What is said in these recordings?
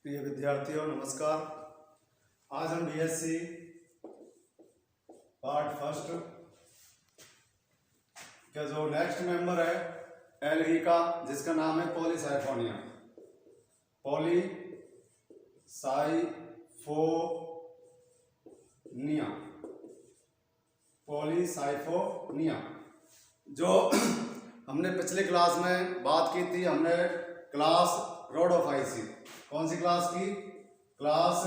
प्रिय विद्यार्थियों नमस्कार। आज हम बीएससी पार्ट फर्स्ट का जो नेक्स्ट मेंबर है एल्गी का, जिसका नाम है पॉलीसाइफोनिया। पॉलीसाइफोनिया जो हमने पिछले क्लास में बात की थी। हमने क्लास रोडोफाइसी, कौन सी क्लास की? Class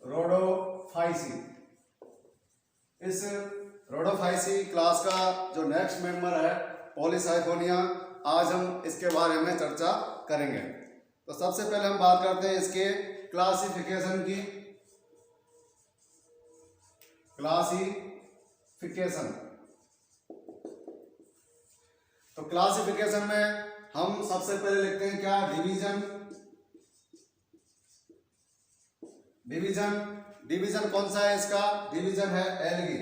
Rhodophyceae. इस रोडोफाइसी क्लास का जो नेक्स्ट मेंबर है पॉलीसाइफोनिया, आज हम इसके बारे में चर्चा करेंगे। तो सबसे पहले हम बात करते हैं इसके क्लासिफिकेशन की। क्लासिफिकेशन, तो क्लासिफिकेशन में हम सबसे पहले लिखते हैं क्या? डिवीजन। डिवीजन कौन सा है इसका? डिवीजन है एल्गी।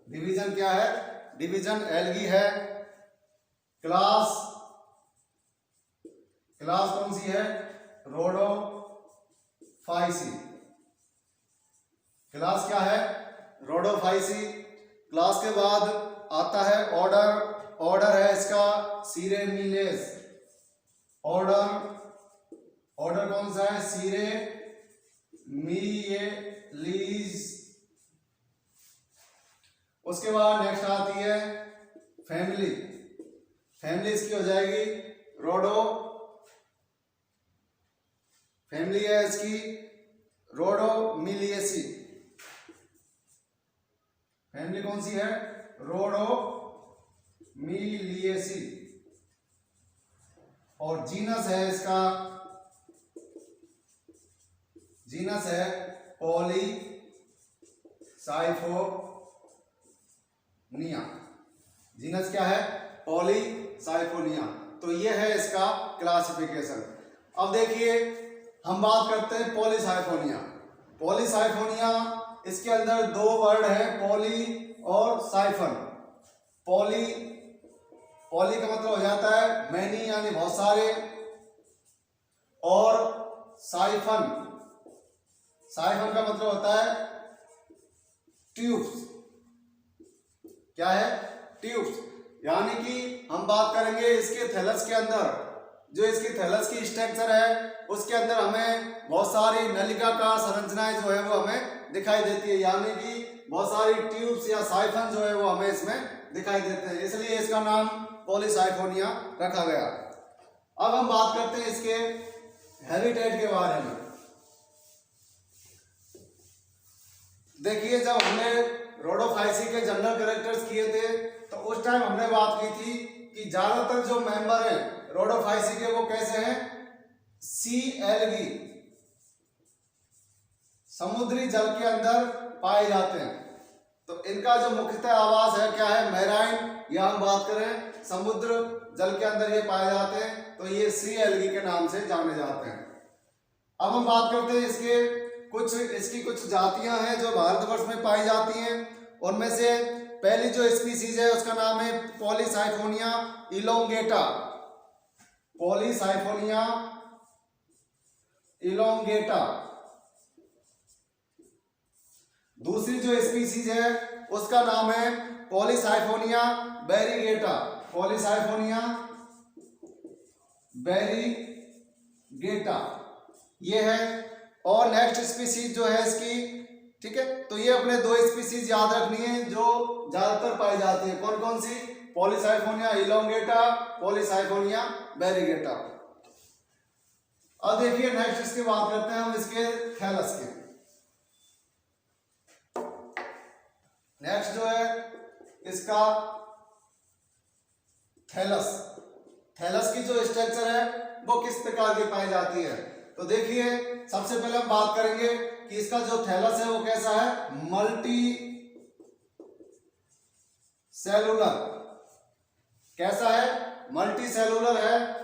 डिवीजन क्या है? डिवीजन एल्गी है। क्लास कौन सी है? रोडोफाइसी। क्लास क्या है? रोडोफाइसी। क्लास के बाद आता है ऑर्डर है इसका सिरेमिलेस। ऑर्डर कौन सा है? सिरेमिलेस। उसके बाद नेक्स्ट आती है फैमिली। इसकी हो जाएगी फैमिली है इसकी रोडोमिलिएसी। फैमिली कौन सी है? रोडोमिलिएसी। और जीनस है इसका, जीनस है पॉलीसाइफोनिया। जीनस क्या है? पॉलीसाइफोनिया। तो ये है इसका क्लासिफिकेशन। अब देखिए हम बात करते हैं पॉलीसाइफोनिया। इसके अंदर दो वर्ड है, पॉली और साइफन। पॉली का मतलब हो जाता है मैनी यानी बहुत सारे, और साइफन का मतलब होता है ट्यूब्स। क्या है? ट्यूब्स। यानी कि हम बात करेंगे इसके थैलस के अंदर, जो इसकी थैलस की स्ट्रक्चर है उसके अंदर हमें बहुत सारी नलिकाकार संरचनाएं जो है वो हमें दिखाई देती है। यानी कि बहुत सारी ट्यूब्स या साइफन जो है वो हमें इसमें दिखाई देते हैं, इसलिए इसका नाम पॉलीसाइफोनिया रखा गया। अब हम बात करते हैं इसके हैबिटेट के बारे में। देखिए जब हमने रोडोफाइसी के जनरल कैरेक्टर्स किए थे तो उस टाइम हमने बात की थी कि ज्यादातर जो मेंबर हैं रोडोफाइसी के वो कैसे हैं? सी एल्गी, समुद्री जल के अंदर पाए जाते हैं। तो इनका जो मुख्यतः आवास है क्या है? मैराइन, या हम बात करें समुद्र जल के अंदर ये पाए जाते हैं, तो ये सी एल्गी के नाम से जाने जाते हैं। अब हम बात करते हैं इसकी कुछ जातियां हैं जो भारतवर्ष में पाई जाती हैं। उनमें से पहली जो स्पीसीज है उसका नाम है पॉलीसाइफोनिया इलोंगेटा। पॉलीसाइफोनिया इलोंगेटा। दूसरी जो स्पीसीज है उसका नाम है पॉलीसाइफोनिया वेरीगेटा। पॉलीसाइफोनिया वेरीगेटा ये है। और नेक्स्ट स्पीसीज जो है इसकी, ठीक है, तो ये अपने दो स्पीसीज याद रखनी है जो ज्यादातर पाई जाती है। कौन कौन सी? Polysiphonia इलोंगेटा, Polysiphonia वेरीगेटा। अब देखिए नेक्स्ट इसकी बात करते हैं हम इसके थैलस की। नेक्स्ट जो है इसका थैलस की जो स्ट्रक्चर है वो किस प्रकार की पाई जाती है? तो देखिए सबसे पहले हम बात करेंगे कि इसका जो थैलस है वो कैसा है? Multi cellular. कैसा है? मल्टी सेलुलर है,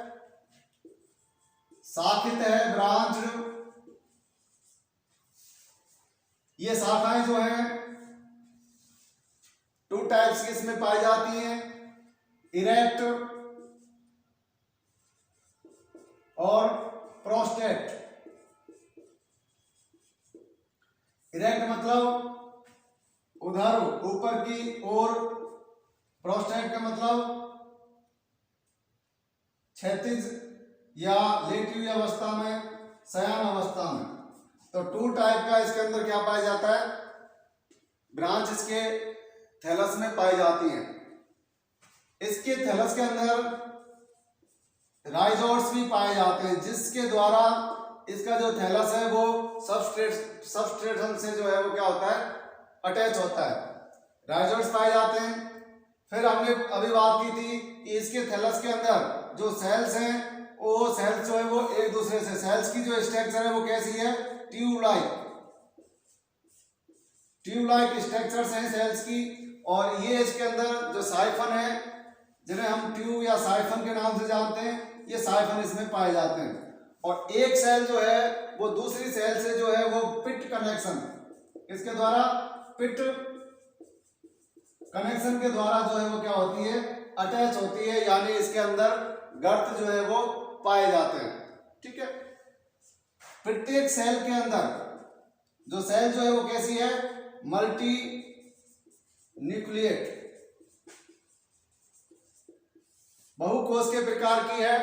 शाखित है, ब्रांच। ये शाखाएं जो हैं टू टाइप्स की इसमें पाई जाती हैं, इरेक्ट और प्रोस्टेट। इरेक्ट मतलब उधर ऊपर की ओर, प्रोस्टेट का मतलब क्षैतिज या लेटी हुई अवस्था में, शयन अवस्था में। तो 2 टाइप का इसके अंदर क्या पाया जाता है, ब्रांच इसके थैलस में पाई जाती है। इसके थैलस के अंदर राइजोइड्स भी पाए जाते हैं, जिसके द्वारा इसका जो थैलस है वो सबस्ट्रेटम से जो है वो क्या होता है, अटैच होता है। राइजोइड्स पाए जाते हैं। फिर हमने अभी बात की थी कि इसके थैलस के अंदर जो सेल्स हैं, वो सेल्स जो है वो एक दूसरे से, सेल्स की जो स्ट्रक्चर है वो कैसी है, ट्यूब लाइक स्ट्रक्चर्स हैं सेल्स की। और ये इसके अंदर जो साइफन है, जिन्हें हम ट्यूब या साइफन के नाम से जानते हैं, ये साइफन इसमें पाए जाते हैं। और एक सेल जो है वो दूसरी सेल से जो है वो पिट कनेक्शन, इसके द्वारा पिट कनेक्शन के द्वारा जो है वो क्या होती है, अटैच होती है, यानी इसके अंदर गर्त जो है वो पाए जाते हैं। ठीक है। प्रत्येक सेल के अंदर जो सेल जो है वो कैसी है, मल्टी न्यूक्लिएट, बहुकोश के प्रकार की है।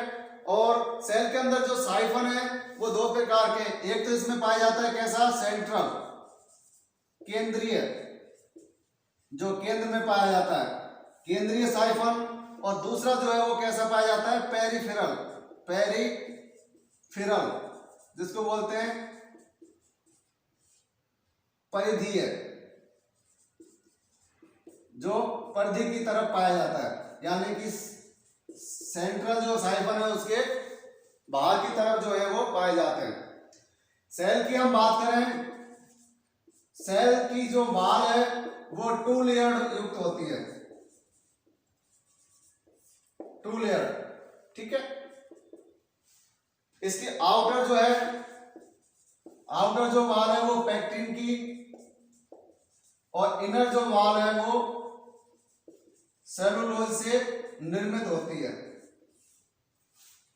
और सेल के अंदर जो साइफन है वो 2 प्रकार के, एक तो इसमें पाया जाता है कैसा, सेंट्रल, केंद्रीय, जो केंद्र में पाया जाता है, केंद्रीय साइफन। और दूसरा जो है वो कैसा पाया जाता है, पेरिफेरल, जिसको बोलते हैं परिधीय, जो परिधि की तरफ पाया जाता है, यानी कि सेंट्रल जो साइफन है उसके बाहर की तरफ जो है वो पाए जाते हैं। सेल की हम बात करें, सेल की जो वॉल है वो 2 लेयर युक्त होती है, 2 लेयर। ठीक है। इसकी आउटर जो है, आउटर जो वॉल है वो पैक्टिन की, और इनर जो वॉल है वो सेलुलोज से निर्मित होती है।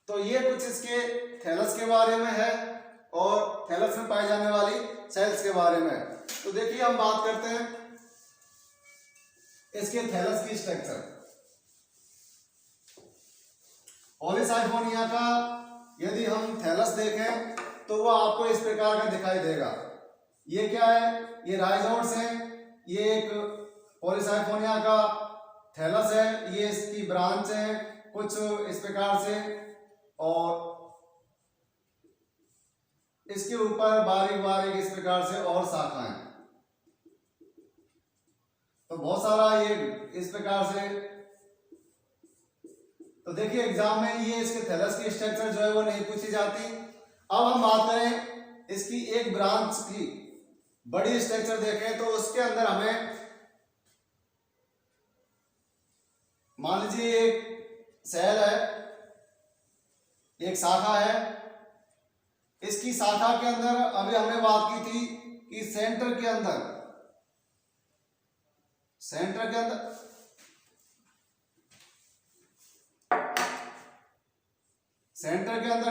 तो ये कुछ इसके थैलस के बारे में है और थैलस में पाई जाने वाली सेल्स के बारे में। तो देखिए हम बात करते हैं इसके थैलस की स्ट्रक्चर। पॉलीसाइफोनिया का यदि हम थैलस देखें तो वो आपको इस प्रकार का दिखाई देगा। ये क्या है, ये राइजोइड्स हैं, ये एक पॉलीसाइफोनिया का थैलस है, ये इसकी ब्रांच है कुछ इस प्रकार से, और इसके ऊपर बारीक बारीक इस प्रकार से और शाखाएं। तो बहुत सारा ये इस प्रकार से। तो देखिए एग्जाम में ये इसके थैलस की स्ट्रक्चर जो है वो नहीं पूछी जाती। अब हम बात करें इसकी एक ब्रांच की बड़ी स्ट्रक्चर देखें तो उसके अंदर हमें मान लीजिए एक सेल है, एक शाखा है। इसकी शाखा के अंदर अभी हमने बात की थी कि सेंटर के अंदर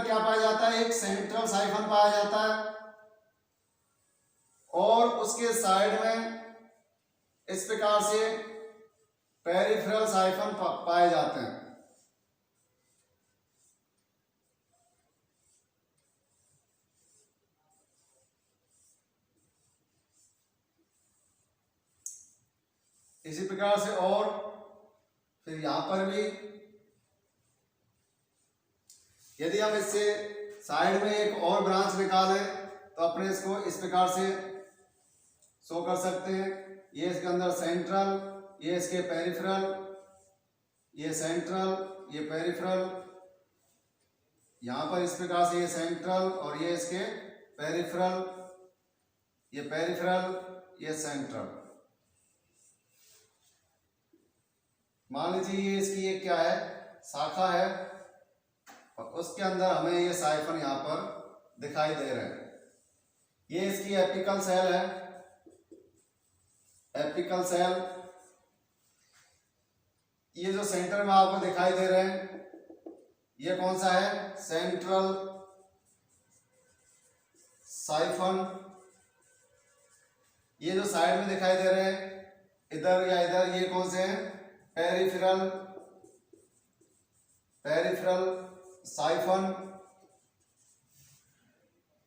क्या पाया जाता है, एक सेंट्रल साइफन पाया जाता है, और उसके साइड में इस प्रकार से पेरिफेरल साइफन पाए जाते हैं। इसी प्रकार से, और फिर यहां पर भी यदि हम इससे साइड में एक और ब्रांच निकालें तो अपने इसको इस प्रकार से शो कर सकते हैं। ये इसके अंदर सेंट्रल, ये इसके पेरिफेरल, ये सेंट्रल, ये पेरिफेरल, यहां पर इस प्रकार से ये सेंट्रल और ये इसके पेरिफेरल, ये पेरिफेरल, ये सेंट्रल। मान लीजिए ये इसकी एक क्या है, शाखा है, और उसके अंदर हमें ये साइफन यहां पर दिखाई दे रहे हैं। ये इसकी एपिकल सेल है, एपिकल सेल। ये जो सेंटर में आपको दिखाई दे रहे हैं ये कौन सा है, सेंट्रल साइफन। ये जो साइड में दिखाई दे रहे हैं इधर या इधर, ये कौन से हैं, पेरिफेरल साइफन।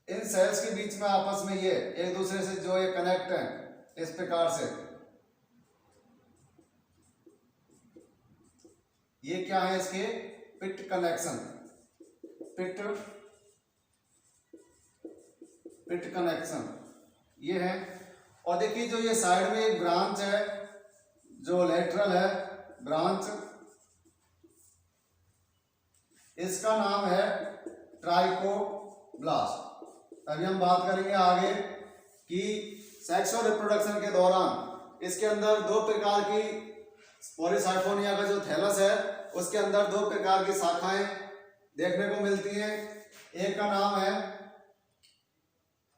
इन सेल्स के बीच में आपस में ये एक दूसरे से जो ये कनेक्ट हैं इस प्रकार से, ये क्या है इसके, पिट कनेक्शन, पिट कनेक्शन ये है। और देखिए जो ये साइड में एक ब्रांच है, जो लेटरल है ब्रांच, इसका नाम है ट्राइकोब्लास्ट। अभी हम बात करेंगे आगे कि सेक्स और रिप्रोडक्शन के दौरान इसके अंदर दो प्रकार की, पॉलीसाइफोनिया का जो थैलस है उसके अंदर दो प्रकार की शाखाएं देखने को मिलती हैं। एक का नाम है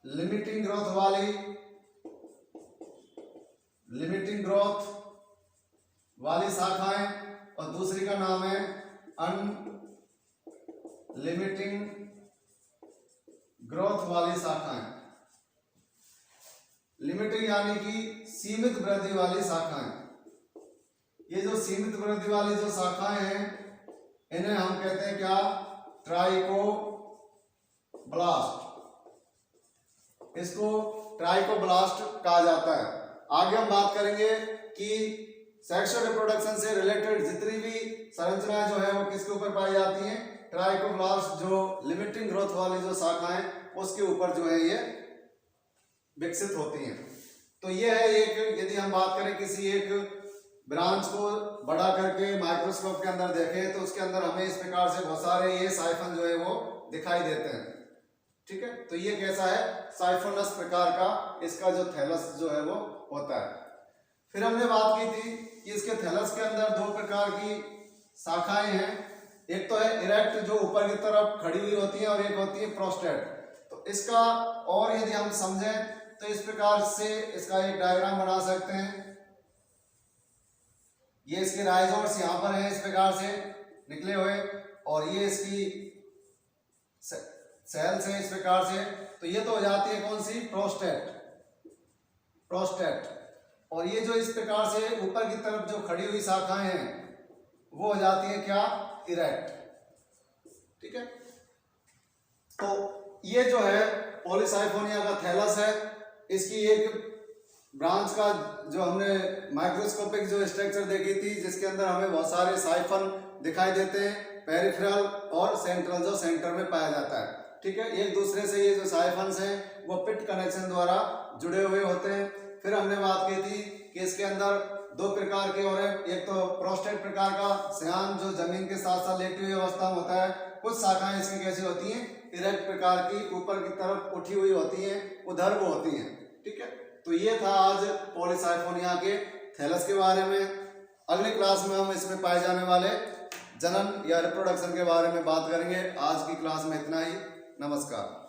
लिमिटिंग ग्रोथ वाली शाखाएं, और दूसरी का नाम है अनलिमिटिंग ग्रोथ वाली शाखाएं। लिमिटिंग यानी कि सीमित वृद्धि वाली शाखाएं। ये जो सीमित वृद्धि वाली जो शाखाएं हैं इन्हें हम कहते हैं क्या, ट्राइकोब्लास्ट। इसको ट्राइकोब्लास्ट कहा जाता है। आगे हम बात करेंगे कि सेक्सुअल रिप्रोडक्शन से रिलेटेड जितनी भी संरचनाएं जो है वो किसके ऊपर पाई जाती हैं, ट्राइकोब्लास्ट जो लिमिटिंग ग्रोथ वाली जो शाखाएं उसके ऊपर जो है ये विकसित होती हैं। तो ये है एक, यदि हम बात करें किसी एक ब्रांच को बड़ा करके माइक्रोस्कोप के अंदर देखें तो उसके अंदर हमें इस प्रकार से बहुत सारे ये साइफन जो है वो दिखाई देते हैं। ठीक है, तो ये कैसा है, साइफोनस प्रकार का इसका जो थैलस जो है वो होता है। फिर हमने बात की थी कि इसके थैलस के अंदर दो प्रकार की शाखाएं हैं। एक तो है इरेक्ट जो ऊपर की तरफ खड़ी हुई होती है, और एक होती है प्रोस्टेट। तो इसका और यदि हम समझें तो इस प्रकार से इसका एक डायग्राम बना सकते हैं। ये इसके राइजोर्स यहाँ पर हैं इस प्रकार से निकले हुए, और ये इसकी सेल्स है इस प्रकार से। तो ये तो हो जाती है कौन सी, प्रोस्टेट। और ये जो इस प्रकार से ऊपर की तरफ जो खड़ी हुई शाखाएं हैं वो हो जाती है क्या, इरेक्ट। ठीक है, तो ये जो है पॉलीसाइफोनिया का थैलस है। इसकी एक ब्रांच का जो हमने माइक्रोस्कोपिक जो स्ट्रक्चर देखी थी जिसके अंदर हमें बहुत सारे साइफन दिखाई देते हैं, पेरिफेरल और सेंट्रल जो सेंटर में पाया जाता है। ठीक है, एक दूसरे से ये जो साइफन्स हैं वो पिट कनेक्शन द्वारा जुड़े हुए होते हैं। फिर हमने बात की थी कि इसके अंदर दो प्रकार के और हैं, एक तो प्रोस्टेट प्रकार का श्यान जो जमीन के साथ साथ लेटी हुई अवस्था में होता है। कुछ शाखाएं इसकी कैसी होती हैं, इरेक्ट प्रकार की ऊपर की तरफ उठी हुई होती हैं, उधर वो होती हैं। ठीक है, तो ये था आज पॉलीसाइफोनिया के थैलस के बारे में। अगली क्लास में हम इसमें पाए जाने वाले जनन या रिप्रोडक्शन के बारे में बात करेंगे। आज की क्लास में इतना ही। नमस्कार।